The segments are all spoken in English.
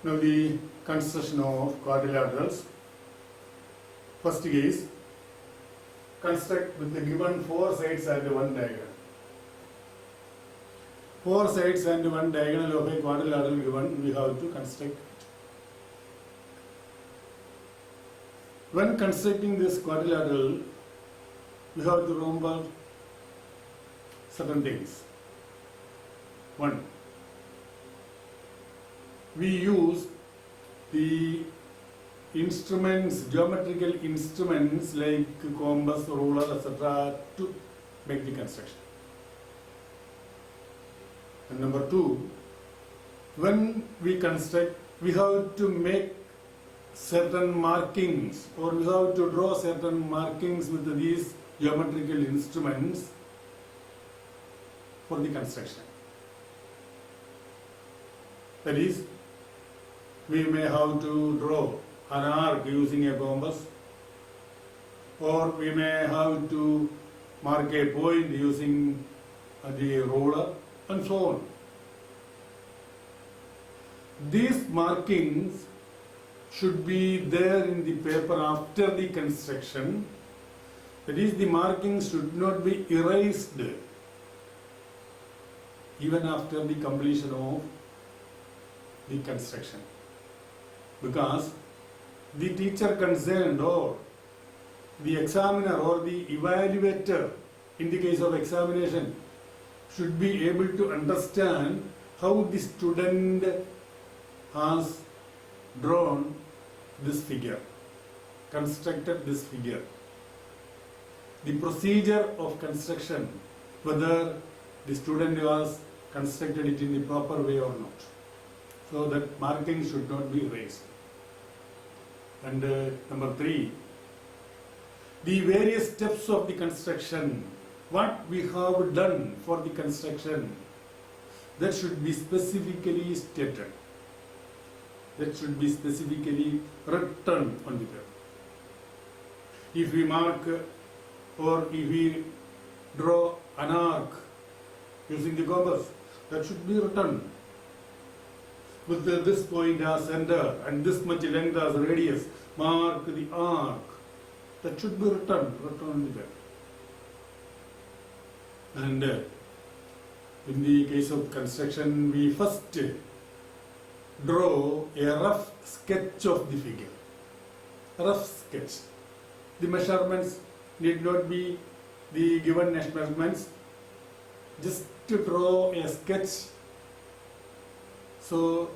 Now the construction of quadrilaterals. First case, construct with the given 4 sides and 1 diagonal. 4 sides and 1 diagonal of a quadrilateral given, we have to construct. When constructing this quadrilateral, we have to remember certain things. 1. We use the instruments, geometrical instruments like compass, ruler, etc. to make the construction. And number 2, when we construct, we have to make certain markings, or we have to draw certain markings with these geometrical instruments for the construction. That is, we may have to draw an arc using a compass, or we may have to mark a point using the ruler, and so on. These markings should be there in the paper after the construction. That is, the markings should not be erased even after the completion of the construction, because the teacher concerned or the examiner or the evaluator in the case of examination should be able to understand how the student has drawn this figure, constructed this figure, the procedure of construction, whether the student has constructed it in the proper way or not. So that marking should not be erased. And number 3, the various steps of the construction, what we have done for the construction, that should be specifically stated. That should be specifically written on the paper. If we mark or if we draw an arc using the compass, that should be written with this point as center and this much length as radius. Mark the arc. That should be written on the paper. And in the case of construction, we first draw a rough sketch of the figure. Rough sketch. The measurements need not be the given measurements. Just to draw a sketch. So,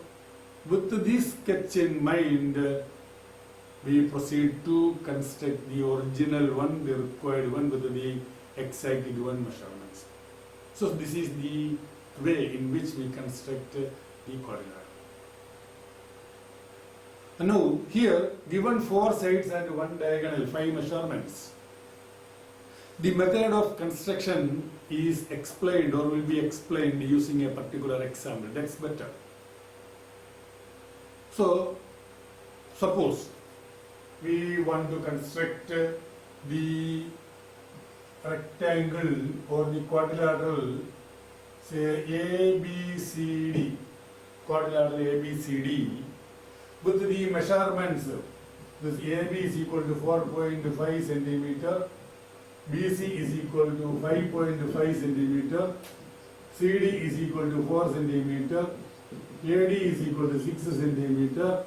with this sketch in mind, we proceed to construct the original one, the required one, with the exact given measurements. So, this is the way in which we construct the quadrilateral. And now, here, given 4 sides and 1 diagonal, 5 measurements. The method of construction is explained or will be explained using a particular example. That's better. So, suppose we want to construct the rectangle or the quadrilateral, say ABCD, quadrilateral ABCD, with the measurements. This AB is equal to 4.5 centimeter, BC is equal to 5.5 centimeter, CD is equal to 4 centimeter, AD is equal to 6 centimeter,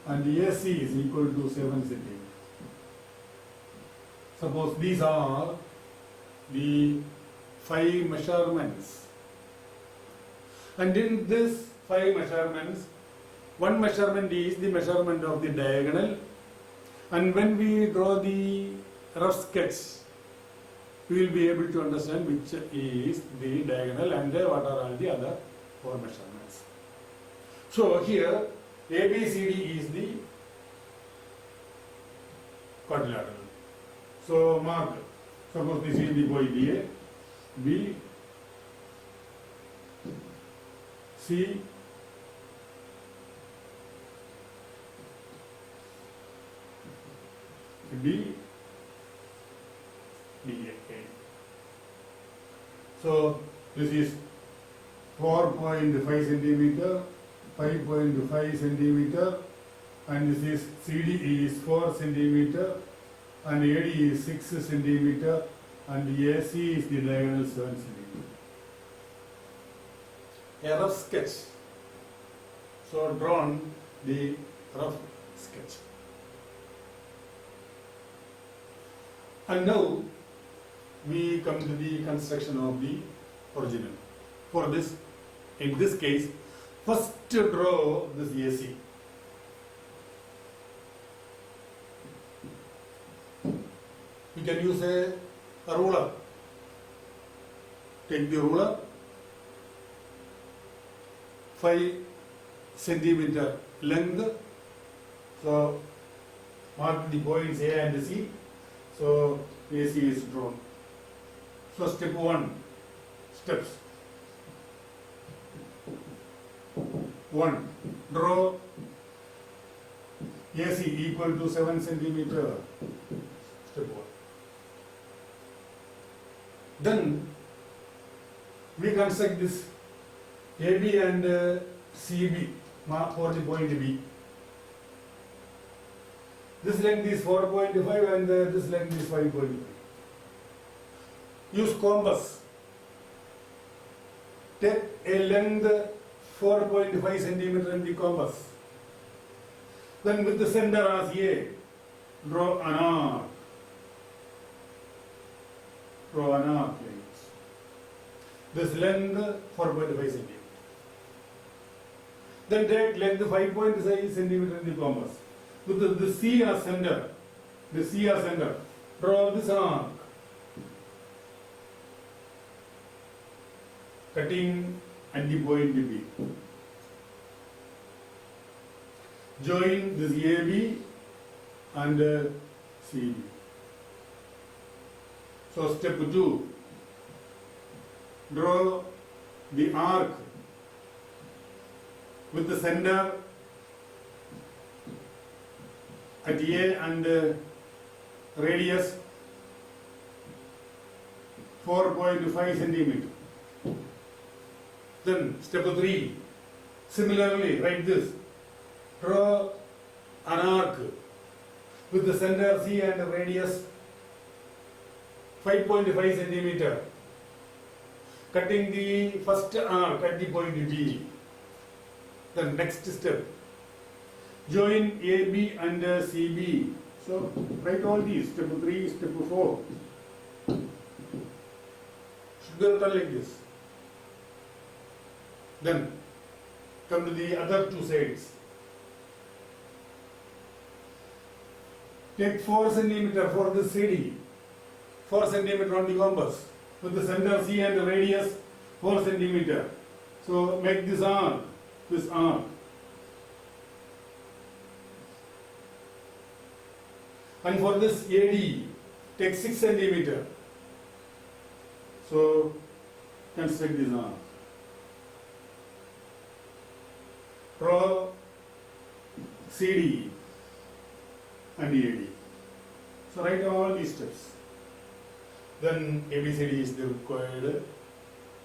and AC is equal to 7 centimeter. Suppose these are the 5 measurements. And in this 5 measurements, one measurement is the measurement of the diagonal, and when we draw the rough sketch, we will be able to understand which is the diagonal and what are all the other 4 measurements. So here ABCD is the quadrilateral. So mark, suppose this is the point A, B, C, D, D, A. So this is 4.5 centimeter, 5.5 centimeter, and this is CD is 4 centimeter, and AD is 6 centimeter, and AC is the diagonal 7 centimeter. A rough sketch. So drawn the rough sketch. And now we come to the construction of the original. For this, in this case, first draw this AC. We can use a ruler. Take the ruler, 5 centimeter length. So mark the points A and C. So AC is drawn. So step 1, steps. 1. Draw AC equal to 7 centimeter. Step 1. Then we construct this AB and CB for the point B. This length is 4.5 and this length is 5.5. Use compass. Take a length 4.5 centimeter in the compass. Then with the center as A, draw an arc. Draw an arc like this. This length 4.5 centimeter. Then take length 5.5 centimeter in the compass. With the C as center, draw this arc. Cutting at the point B. Join this AB and CB. So step 2, draw the arc with the center at A and radius 4.5 centimeter. Then step 3, similarly write this. Draw an arc with the center C and radius 5.5 centimeter. Cutting the first arc at the point B. The next step. Join AB and CB. So write all these. Step 3, step 4. Should be written like this. Then come to the other two sides. Take 4 centimeter for the CD, 4 centimeter on the compass, with the center C and the radius 4 centimeter. So make this arc. And for this AD, take 6 centimeter. So construct this arc. Draw CD and AD. So write down all these steps. Then ABCD is the required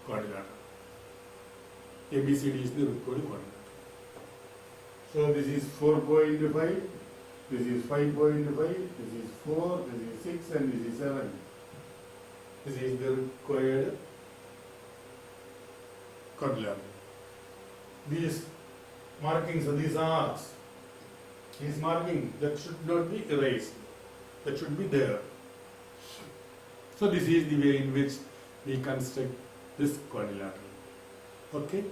quadrilateral. ABCD is the required quadrilateral. So this is 4.5, this is 5.5, this is 4, this is 6 and this is 7. This is the required quadrilateral. These markings of these arcs, these marking that should not be erased, that should be there. So this is the way in which we construct this quadrilateral. Okay?